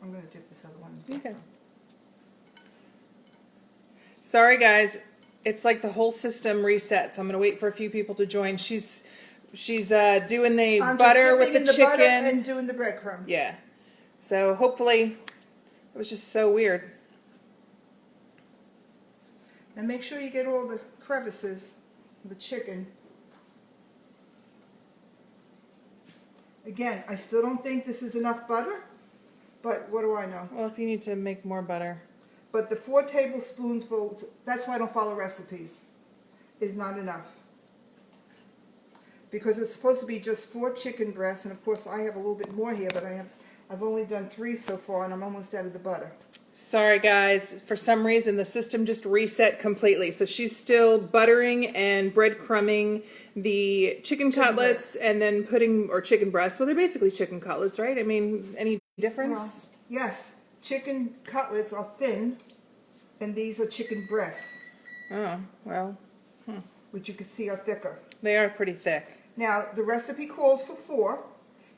I'm going to dip this other one. Okay. Sorry, guys. It's like the whole system resets. I'm going to wait for a few people to join. She's doing the butter with the chicken. Butter and doing the breadcrumb. Yeah. So hopefully, it was just so weird. And make sure you get all the crevices of the chicken. Again, I still don't think this is enough butter, but what do I know? Well, if you need to make more butter. But the 4 tablespoonfuls, that's why I don't follow recipes, is not enough. Because it's supposed to be just 4 chicken breasts, and of course I have a little bit more here, but I've only done 3 so far, and I'm almost out of the butter. Sorry, guys. For some reason, the system just reset completely. So she's still buttering and breadcrumbing the chicken cutlets and then or chicken breasts. Well, they're basically chicken cutlets, right? I mean, any difference? Well, yes. Chicken cutlets are thin, and these are chicken breasts. Oh, well. Which you can see are thicker. They are pretty thick. Now, the recipe calls for 4,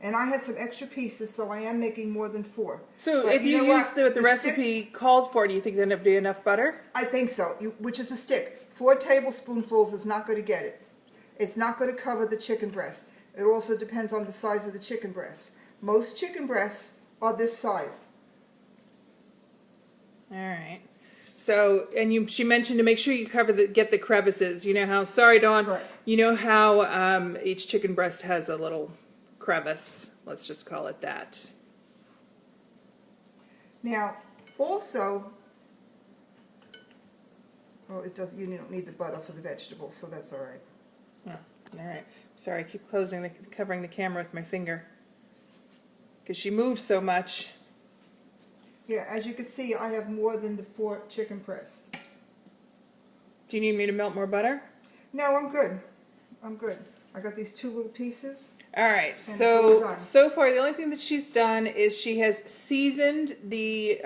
and I had some extra pieces, so I am making more than 4. So but if you use the recipe called for, do you think there'll be enough butter? I think so, which is a stick. 4 tablespoonfuls is not going to get it. It's not going to cover the chicken breast. It also depends on the size of the chicken breast. Most chicken breasts are this size. All right. So, and she mentioned to make sure you get the crevices. You know how, sorry, Dawn, right. You know how each chicken breast has a little crevice. Let's just call it that. Now, also, well, it does. You don't need the butter for the vegetables, so that's all right. Oh, all right. Sorry, I keep covering the camera with my finger because she moves so much. Yeah, as you can see, I have more than the 4 chicken breasts. Do you need me to melt more butter? No, I'm good. I'm good. I got these 2 little pieces. All right, so far the only thing that she's done is she has seasoned the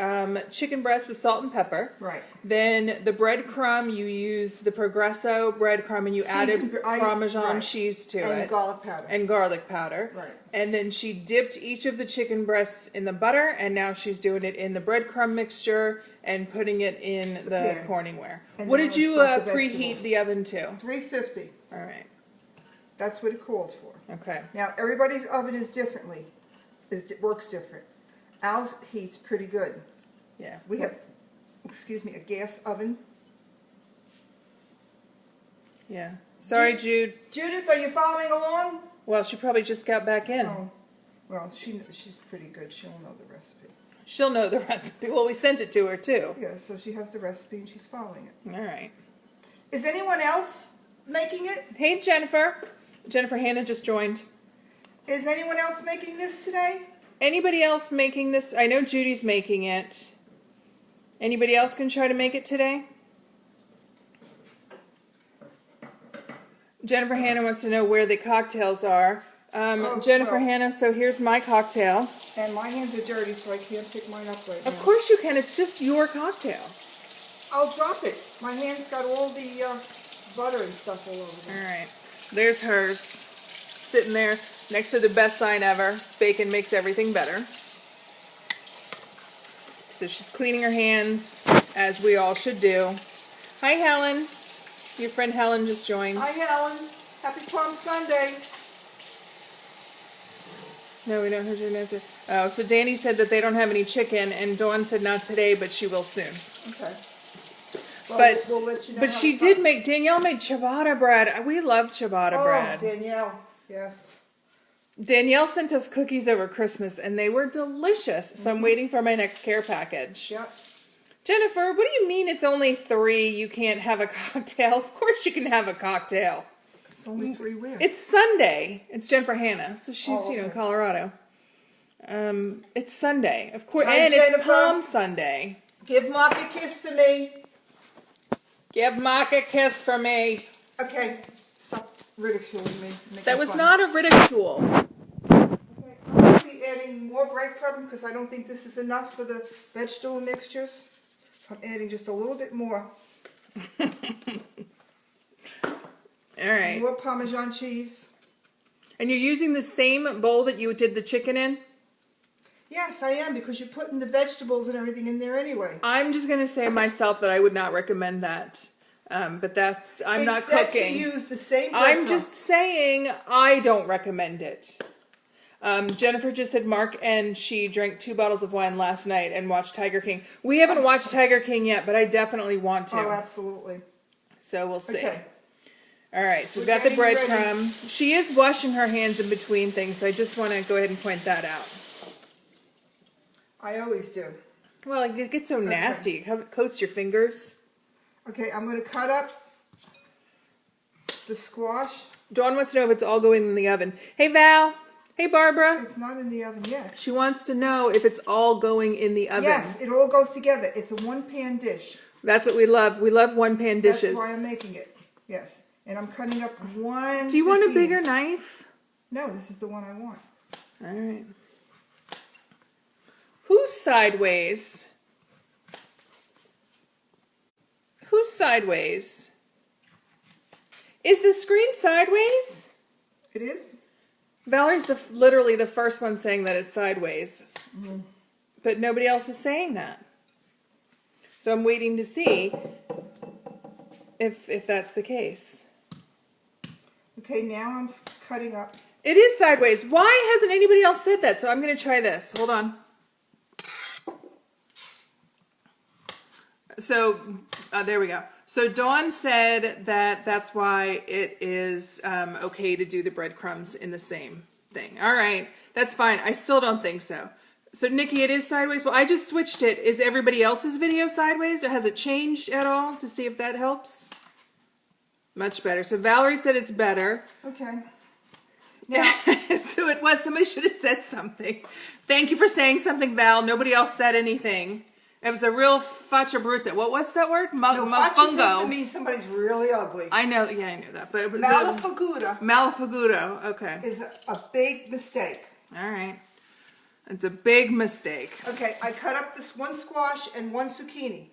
chicken breast with salt and pepper. Right. Then the breadcrumb, you used the Progresso breadcrumb and you added Parmesan cheese to it. And garlic powder. And garlic powder. Right. And then she dipped each of the chicken breasts in the butter, and now she's doing it in the breadcrumb mixture and putting it in the Corningware. And what did you preheat the oven to? 350. All right. That's what it called for. Okay. Now, everybody's oven is differently. It works different. Ours heats pretty good. Yeah. We have, a gas oven. Yeah. Sorry, Jude. Judith, are you following along? Well, she probably just got back in. Oh. Well, she's pretty good. She'll know the recipe. She'll know the recipe. Well, we sent it to her, too. Yeah, so she has the recipe and she's following it. All right. Is anyone else making it? Hey, Jennifer. Jennifer Hannah just joined. Is anyone else making this today? Anybody else making this? I know Judy's making it. Anybody else can try to make it today? Jennifer Hannah wants to know where the cocktails are. Jennifer Hannah, so here's my cocktail. And my hands are dirty, so I can't pick mine up right now. Of course you can. It's just your cocktail. I'll drop it. My hand's got all the butter and stuff all over it. All right. There's hers. Sitting there next to the best sign ever. Bacon makes everything better. So she's cleaning her hands, as we all should do. Hi, Helen. Your friend Helen just joined. Hi, Helen. Happy Palm Sunday. No, we don't have your answer. Oh, so Danny said that they don't have any chicken, and Dawn said not today, but she will soon. Okay. Well, But we'll let you know. But she did make, Danielle made ciabatta bread. We love ciabatta bread. Oh, Danielle, yes. Danielle sent us cookies over Christmas, and they were delicious. So I'm waiting for my next care package. Yep. Jennifer, what do you mean it's only 3? You can't have a cocktail? Of course you can have a cocktail. It's only 3 where? It's Sunday. It's Jennifer Hannah, so she's okay. in Colorado. It's Sunday, of course, Hi, and Jennifer. it's Palm Sunday. Give Mark a kiss for me. Give Mark a kiss for me. Okay, stop ridiculing me. That was not a ridicule. Okay, I'm going to be adding more breadcrumb because I don't think this is enough for the vegetable mixtures. So I'm adding just a little bit more. All right. More Parmesan cheese. And you're using the same bowl that you did the chicken in? Yes, I am, because you're putting the vegetables and everything in there anyway. I'm just going to say myself that I would not recommend that. But that's, I'm not It's said cooking. to use the same I'm breadcrumb. just saying I don't recommend it. Jennifer just said Mark and she drank 2 bottles of wine last night and watched Tiger King. We haven't watched Tiger King yet, but I definitely want to. Oh, absolutely. So we'll see. Okay. All right, so we've We're got the getting ready. breadcrumb. She is washing her hands in between things, so I just want to go ahead and point that out. I always do. Well, it gets so nasty. It coats your fingers. Okay, I'm going to cut up the squash. Dawn wants to know if it's all going in the oven. Hey, Val. Hey, Barbara. It's not in the oven yet. She wants to know if it's all going in the oven. Yes, it all goes together. It's a one-pan dish. That's what we love. We love one-pan dishes. That's why I'm making it. Yes. And I'm cutting up one Do you want a zucchini. bigger knife? No, this is the one I want. All right. Who's sideways? Who's sideways? Is the screen sideways? It is? Valerie's literally the first one saying that it's sideways. But nobody else is saying that. So I'm waiting to see if that's the case. Okay, now I'm cutting up. It is sideways. Why hasn't anybody else said that? So I'm going to try this. Hold on. So, there we go. So Dawn said that that's why it is okay to do the breadcrumbs in the same thing. All right, that's fine. I still don't think so. So Nikki, it is sideways. Well, I just switched it. Is everybody else's video sideways, or has it changed at all to see if that helps? Much better. So Valerie said it's better. Okay. Yeah. So it was. Somebody should have said something. Thank you for saying something, Val. Nobody else said anything. It was a real faccia bruta. What's that word? No, faccia bruta means somebody's really ugly. I know. Yeah, I knew that. But it was Malafaguda. Malafaguda. Okay. Is a big mistake. All right. It's a big mistake. Okay, I cut up this one squash and one zucchini.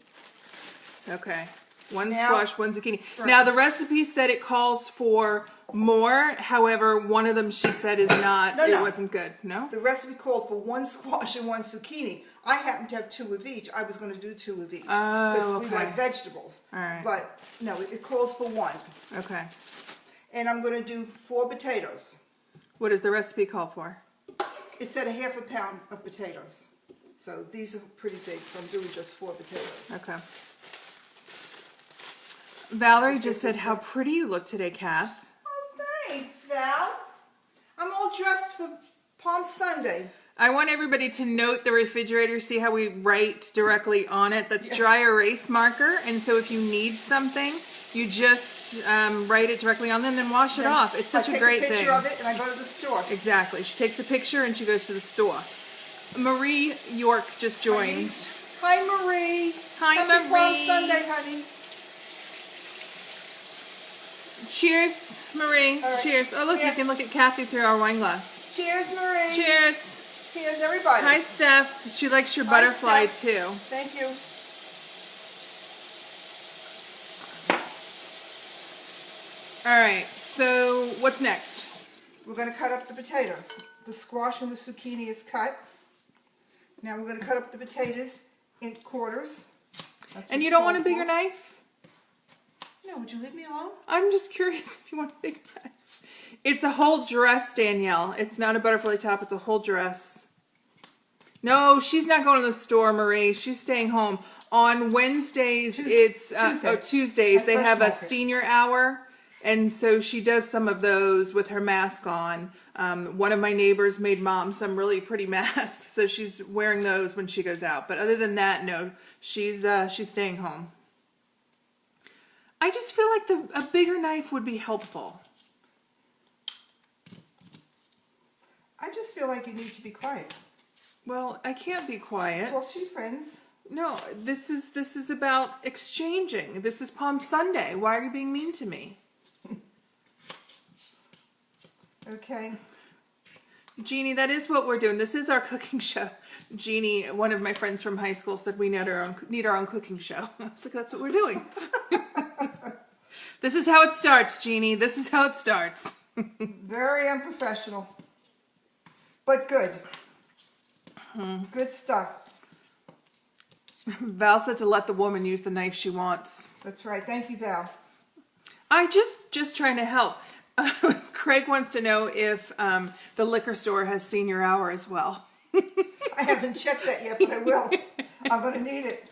Okay. One Now- squash, one zucchini. Right. Now, the recipe said it calls for more. However, one of them she said is not. No, it no. wasn't good. No? The recipe called for one squash and one zucchini. I happen to have 2 of each. I was going to do 2 of each. Oh, Because we okay. like vegetables. All right. But no, it calls for 1. Okay. And I'm going to do 4 potatoes. What does the recipe call for? It said a half a pound of potatoes. So these are pretty big, so I'm doing just 4 potatoes. Okay. Valerie just said, how pretty you look today, Kath. Oh, thanks, Val. I'm all dressed for Palm Sunday. I want everybody to note the refrigerator, see how we write directly on it. That's dry erase marker. And so if you need something, you just write it directly on them and then wash it off. It's such a great I take a thing. picture of it and I go to the store. Exactly. She takes a picture and she goes to the store. Marie York just joined. Hi, Marie. Hi, Happy Palm Marie. Sunday, honey. Cheers, Marie. All right. Cheers. Oh, look, you Yeah. can look at Kathy through our wine glass. Cheers, Marie. Cheers. Cheers, everybody. Hi, Steph. She likes your Hi, butterfly, Steph. too. Thank you. All right, so what's next? We're going to cut up the potatoes. The squash and the zucchini is cut. Now we're going to cut up the potatoes in quarters. That's And what you it's don't want a called bigger for. knife? No, would you leave me alone? I'm just curious if you want a bigger knife. It's a whole dress, Danielle. It's not a butterfly top, it's a whole dress. No, she's not going to the store, Marie. She's staying home. On Wednesdays, Tuesdays, they At have Fresh a Market. senior hour. And so she does some of those with her mask on. One of my neighbors made Mom some really pretty masks, so she's wearing those when she goes out. But other than that, no, she's staying home. I just feel like a bigger knife would be helpful. I just feel like you need to be quiet. Well, I can't be quiet. Talk to your friends. No, this is about exchanging. This is Palm Sunday. Why are you being mean to me? Okay. Jeannie, that is what we're doing. This is our cooking show. Jeannie, one of my friends from high school, said we need our own cooking show. I was like, that's what we're doing. This is how it starts, Jeannie. This is how it starts. Very unprofessional. But good. Good stuff. Val said to let the woman use the knife she wants. That's right. Thank you, Val. I just trying to help. Craig wants to know if the liquor store has senior hour as well. I haven't checked that yet, but I will. I'm going to need it.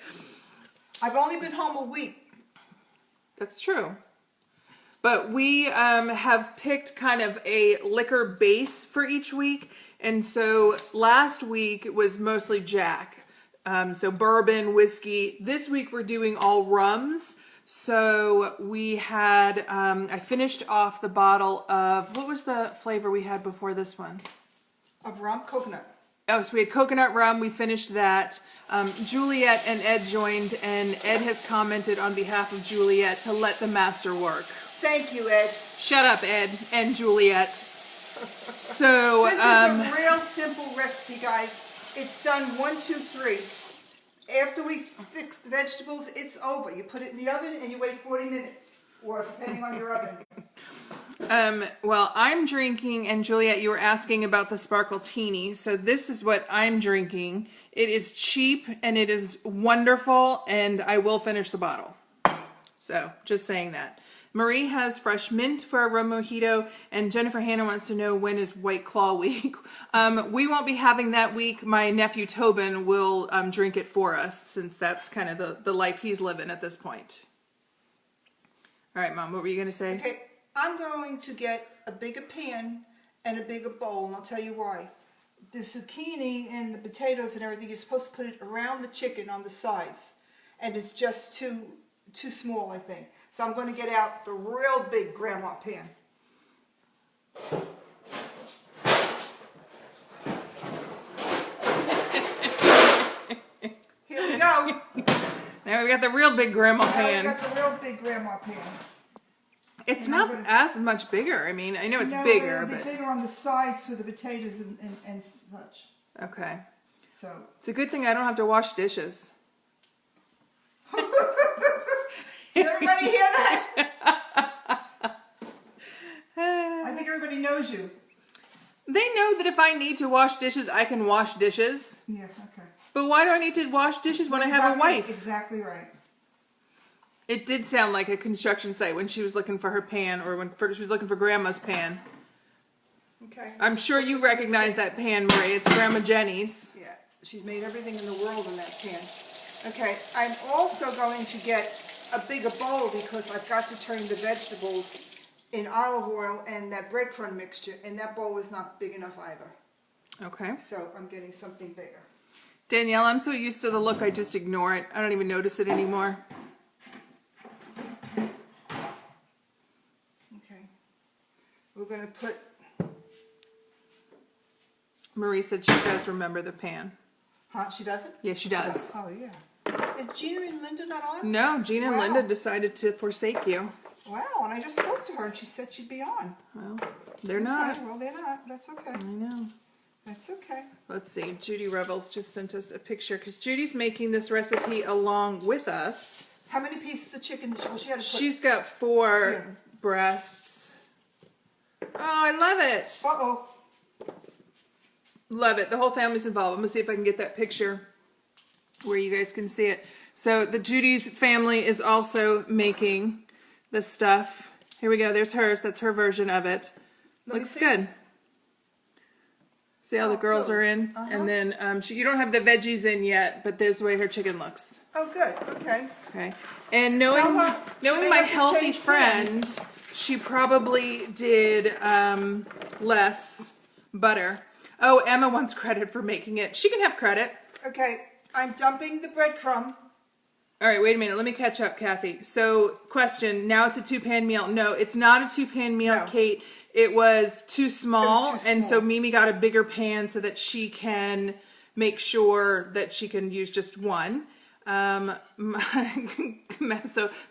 I've only been home a week. That's true. But we have picked kind of a liquor base for each week. And so last week was mostly Jack. So bourbon, whiskey. This week we're doing all rums. So we had, I finished off the bottle of, what was the flavor we had before this one? Of rum? Coconut. Oh, so we had coconut rum. We finished that. Juliet and Ed joined, and Ed has commented on behalf of Juliet to let the master work. Thank you, Ed. Shut up, Ed and Juliet. So this is a real simple recipe, guys. It's done 1, 2, 3. After we fix the vegetables, it's over. You put it in the oven and you wait 40 minutes, or depending on your oven. Well, I'm drinking, and Juliet, you were asking about the Sparkletini. So this is what I'm drinking. It is cheap and it is wonderful, and I will finish the bottle. So just saying that. Marie has fresh mint for a rum mojito, and Jennifer Hannah wants to know when is White Claw week. We won't be having that week. My nephew Tobin will drink it for us, since that's kind of the life he's living at this point. All right, Mom, what were you going to say? Okay, I'm going to get a bigger pan and a bigger bowl, and I'll tell you why. The zucchini and the potatoes and everything, you're supposed to put it around the chicken on the sides, and it's just too small, I think. So I'm going to get out the real big grandma pan. Here we go. Now we've got the real big grandma pan. Now we've got the real big grandma pan. It's not as much bigger. I mean, I know it's bigger, it'll be but bigger on the sides for the potatoes and such. okay. So It's a good thing I don't have to wash dishes. did everybody hear that? I think everybody knows you. They know that if I need to wash dishes, I can wash dishes. Yeah, okay. But why do I need to wash dishes when I have a wife? Exactly right. It did sound like a construction site when she was looking for her pan, or when she was looking for Grandma's pan. Okay. I'm sure you recognize that pan, Marie. It's Grandma Jenny's. Yeah, she's made everything in the world in that pan. Okay, I'm also going to get a bigger bowl because I've got to turn the vegetables in olive oil and that breadcrumb mixture, and that bowl is not big enough either. Okay. So I'm getting something bigger. Danielle, I'm so used to the look, I just ignore it. I don't even notice it anymore. Okay. We're going to put... Marie said she does remember the pan. Huh? She doesn't? Yeah, she does. Oh, yeah. Is Gina and Linda not on? No, Gina and Wow. Linda decided to forsake you. Wow, and I just spoke to her and she said she'd be on. Well, they're not. Okay, well, they're not. That's okay. I know. That's okay. Let's see. Judy Revels just sent us a picture because Judy's making this recipe along with us. How many pieces of chicken? Well, she had to put... She's got 4 breasts. Oh, I love it. Uh-oh. Love it. The whole family's involved. I'm going to see if I can get that picture where you guys can see it. So the Judy's family is also making the stuff. Here we go. There's hers. That's her version of it. Looks good. See how the girls are in? And then you don't have the veggies in yet, but there's the way her chicken looks. Oh, good. Okay. Okay. And knowing my healthy friend, she probably did less butter. Oh, Emma wants credit for making it. She can have credit. Okay. I'm dumping the breadcrumb. All right, wait a minute. Let me catch up, Kathy. So, question. Now it's a 2-pan meal. No, it's not a 2-pan meal, No. Kate. It was too small. It was too And so small. Mimi got a bigger pan so that she can make sure that she can use just one. So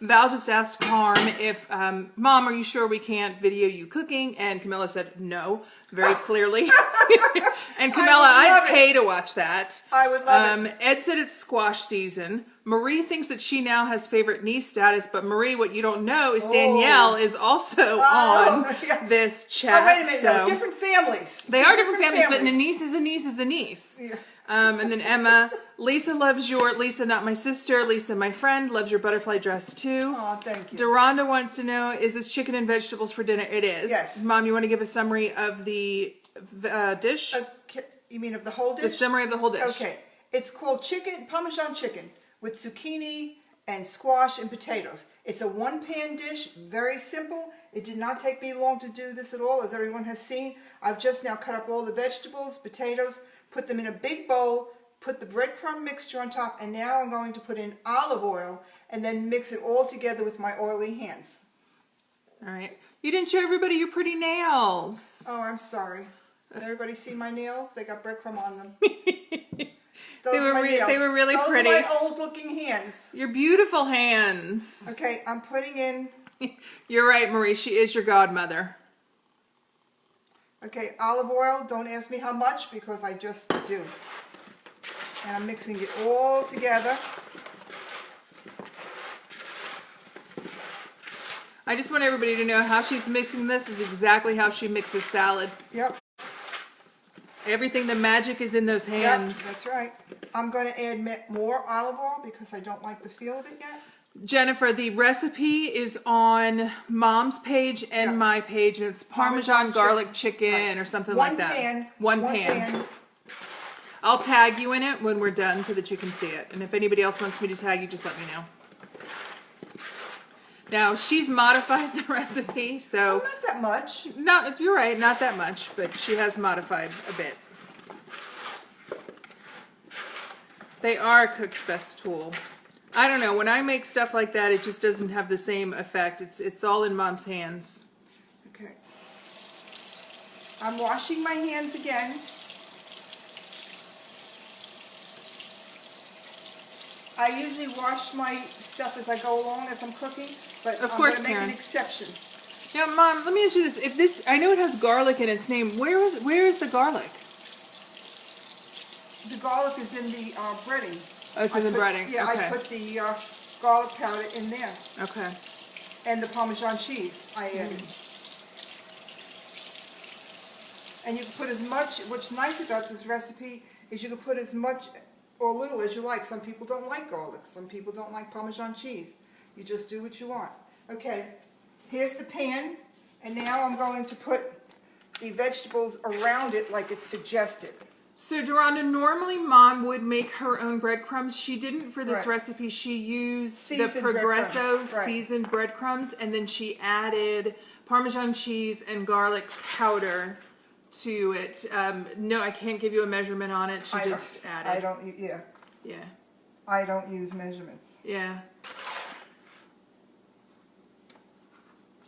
Val just asked Carm if, Mom, are you sure we can't video you cooking? And Camilla said no, very clearly. And Camilla, I'd pay to watch that. I would love it. Ed said it's squash season. Marie thinks that she now has favorite niece status, but Marie, what you don't know is Danielle is also on this chat. Oh, wait a minute. So No, different families. they are different families, but a niece is a niece is a niece. Yeah. And then Emma, Lisa, not my sister, Lisa, my friend, loves your butterfly dress too. Oh, thank you. Deronda wants to know, is this chicken and vegetables for dinner? It is. Yes. Mom, you want to give a summary of the dish? Okay, you mean of the whole dish? The summary of the whole dish. Okay. It's called Parmesan chicken with zucchini and squash and potatoes. It's a one-pan dish, very simple. It did not take me long to do this at all, as everyone has seen. I've just now cut up all the vegetables, potatoes, put them in a big bowl, put the breadcrumb mixture on top, and now I'm going to put in olive oil and then mix it all together with my oily hands. All right. You didn't show everybody your pretty nails. Oh, I'm sorry. Did everybody see my nails? They got breadcrumb on them. They were really Those pretty. are my old-looking hands. Your beautiful hands. Okay, I'm putting in... You're right, Marie. She is your godmother. Okay, olive oil. Don't ask me how much because I just do. And I'm mixing it all together. I just want everybody to know how she's mixing this is exactly how she mixes salad. Yep. Everything, the magic is in those hands. Yep, that's right. I'm going to add more olive oil because I don't like the feel of it yet. Jennifer, the recipe is on Mom's page and my page, and it's Parmesan garlic chicken or something like that. One pan. I'll tag you in it when we're done so that you can see it. And if anybody else wants me to tag you, just let me know. Now, she's modified the recipe, so... Well, not that much. No, you're right, not that much, but she has modified a bit. They are a cook's best tool. I don't know, when I make stuff like that, it just doesn't have the same effect. It's all in Mom's hands. Okay. I'm washing my hands again. I usually wash my stuff as I go along as I'm cooking, but Of I'm course, going to make Karen. an exception. Now, Mom, let me ask you this. If this, I know it has garlic in its name. Where is the garlic? The garlic is in the breading. Oh, it's in the breading. Yeah, Okay. I put the garlic powder in there. Okay. And the Parmesan cheese I added. And you can put as much, what's nice about this recipe is you can put as much or little as you like. Some people don't like garlic. Some people don't like Parmesan cheese. You just do what you want. Okay, here's the pan. And now I'm going to put the vegetables around it like it's suggested. So, Deronda, normally Mom would make her own breadcrumbs. She didn't for this Right. recipe. She used Seasoned the Progresso breadcrumbs. Right. seasoned breadcrumbs, and then she added Parmesan cheese and garlic powder to it. No, I can't give you a measurement on it. She just added. I don't, yeah. Yeah. I don't use measurements. Yeah.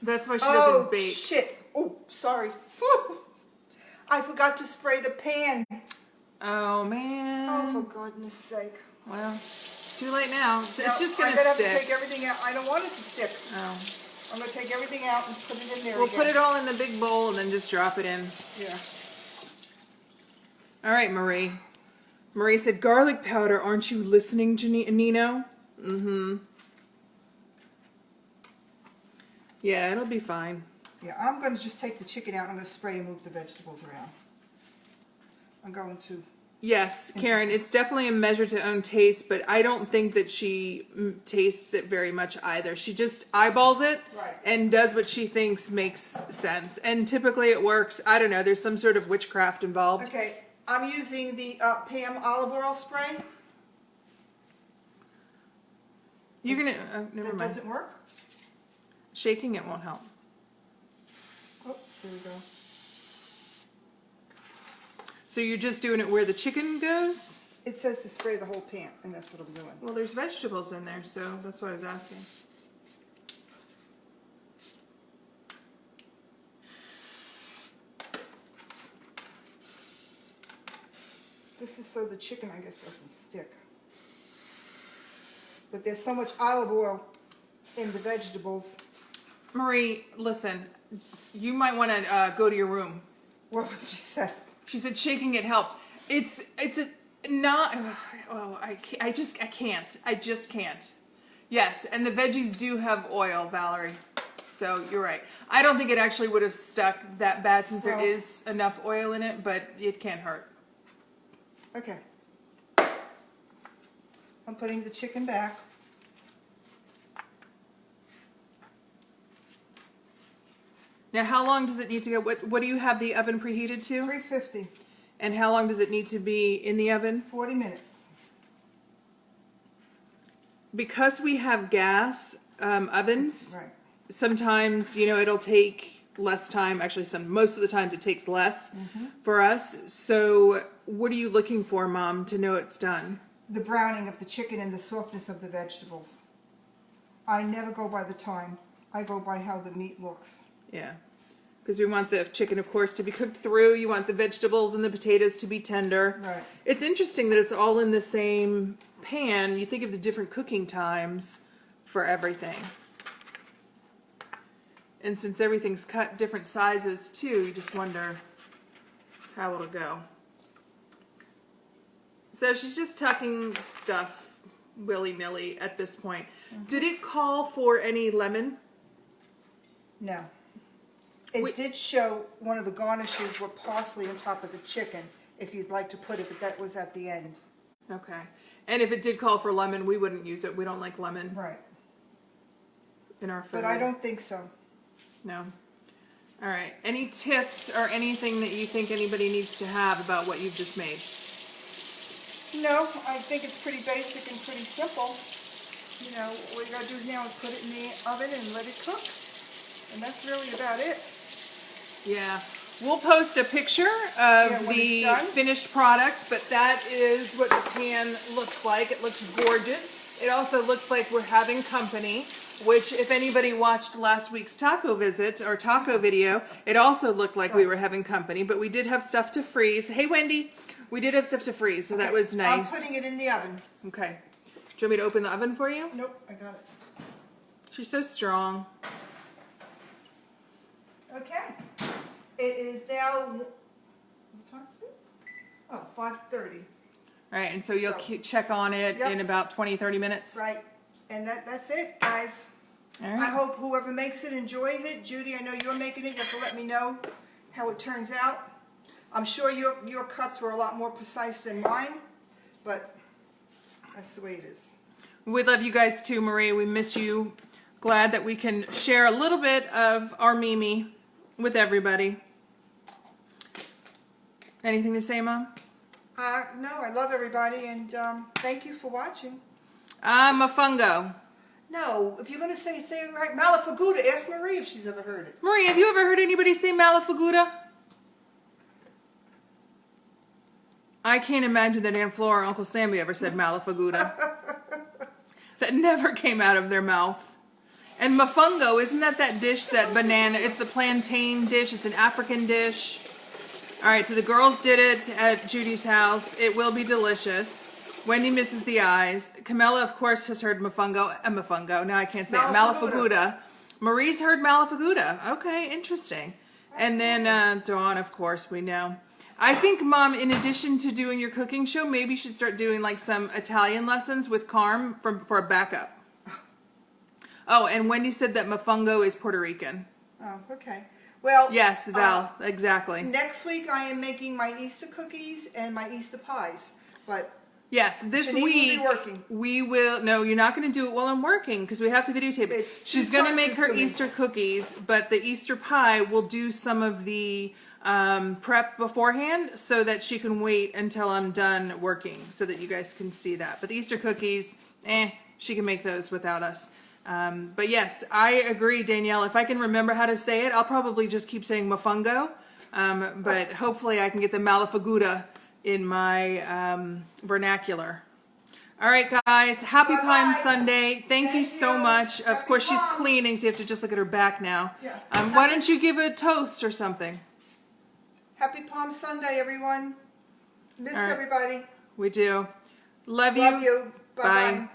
That's why she Oh, doesn't bake. shit. Oh, sorry. I forgot to spray the pan. Oh, man. Oh, for goodness sake. Well, too late now. It's No, just going I'm to gonna have to stick. take everything out. I don't want it to stick. Oh. I'm going to take everything out and put it in there We'll again. put it all in the big bowl and then just drop it in. Yeah. All right, Marie. Marie said, garlic powder, aren't you listening, Nino? Mm-hmm. Yeah, it'll be fine. Yeah, I'm going to just take the chicken out. I'm going to spray and move the vegetables around. I'm going to... Yes, Karen, it's definitely a measure to own taste, but I don't think that she tastes it very much either. She just eyeballs it Right. and does what she thinks makes sense. And typically it works. I don't know. There's some sort of witchcraft involved. Okay, I'm using the Pam olive oil spray. You're going to... never That mind. doesn't work. Shaking it won't help. Oh, there we go. So you're just doing it where the chicken goes? It says to spray the whole pan, and that's what I'm doing. Well, there's vegetables in there, so that's what I was asking. This is so the chicken, I guess, doesn't stick. But there's so much olive oil in the vegetables. Marie, listen, you might want to go to your room. What would she say? She said shaking it helped. It's a not. Oh, I just can't. Yes, and the veggies do have oil, Valerie. So you're right. I don't think it actually would have stuck that bad since there Well- is enough oil in it, but it can't hurt. Okay. I'm putting the chicken back. Now, how long does it need to go? What do you have the oven preheated to? 350, And how long does it need to be in the oven? 40 minutes. Because we have gas ovens, Right. sometimes, you know, it'll take less time. Actually, most of the times it takes less for us. So what are you looking for, Mom, to know it's done? The browning of the chicken and the softness of the vegetables. I never go by the time. I go by how the meat looks. Yeah. Because we want the chicken, of course, to be cooked through. You want the vegetables and the potatoes to be tender. Right. It's interesting that it's all in the same pan. You think of the different cooking times for everything. And since everything's cut different sizes too, you just wonder how it'll go. So she's just tucking stuff willy-nilly at this point. Did it call for any lemon? No. It did show one of the garnishes were parsley on top of the chicken, if you'd like to put it, but that was at the end. Okay. And if it did call for lemon, we wouldn't use it. We don't like lemon Right. in our food. But I don't think so. No. All right. Any tips or anything that you think anybody needs to have about what you've just made? No, I think it's pretty basic and pretty simple. You know, what you gotta do now is put it in the oven and let it cook. And that's really about it. Yeah. We'll post a picture of when the it's done. finished product, but that is what the pan looks like. It looks gorgeous. It also looks like we're having company, which if anybody watched last week's taco visit or taco video, it also looked like we were having company, but we did have stuff to freeze. Hey, Wendy, we did have stuff to freeze, so that was nice. I'm putting it in the oven. Okay. Do you want me to open the oven for you? Nope, I got it. She's so strong. Okay. It is now, what time is it? Oh, 5:30. All right, and so you'll So- check on it Yep. in about 20, 30 minutes? Right. And that's it, guys. All I right. hope whoever makes it enjoys it. Judy, I know you're making it. You have to let me know how it turns out. I'm sure your cuts were a lot more precise than mine, but that's the way it is. We love you guys too, Marie. We miss you. Glad that we can share a little bit of our Mimi with everybody. Anything to say, Mom? No, I love everybody, and thank you for watching. I'm a fungo. No, if you're going to say it right, Malafaguda. Ask Marie if she's ever heard it. Marie, have you ever heard anybody say Malafaguda? I can't imagine that Aunt Flora or Uncle Sammy ever said Malafaguda. That never came out of their mouth. And mofongo, isn't that dish, that banana? It's the plantain dish. It's an African dish. All right, so the girls did it at Judy's house. It will be delicious. Wendy misses the eyes. Camilla, of course, has heard mofongo. Now I can't say it. Malafaguda. Marie's heard Malafaguda. Okay, interesting. And then Dawn, of course, we know. I think, Mom, in addition to doing your cooking show, maybe you should start doing like some Italian lessons with Carm for a backup. Oh, and Wendy said that mofongo is Puerto Rican. Oh, okay. Well, Yes, Val, exactly. next week I am making my Easter cookies and my Easter pies, but Yes, this Janine will week be working. we will. No, you're not going to do it while I'm working because we have to videotape it. It's She's too going to time make her consuming. Easter cookies, but the Easter pie will do some of the prep beforehand so that she can wait until I'm done working so that you guys can see that. But the Easter cookies, she can make those without us. But yes, I agree, Danielle. If I can remember how to say it, I'll probably just keep saying mofongo. But hopefully I can get the Malafaguda in my vernacular. All right, guys. Happy Bye-bye. Palm Sunday. Thank you Thank so you. much. Of Happy course, she's Palm. cleaning, so you have to just look at her back now. Yeah. Why don't you give a toast or something? Happy Palm Sunday, everyone. Miss All right. everybody. We do. Love Love you. Bye-bye. Bye.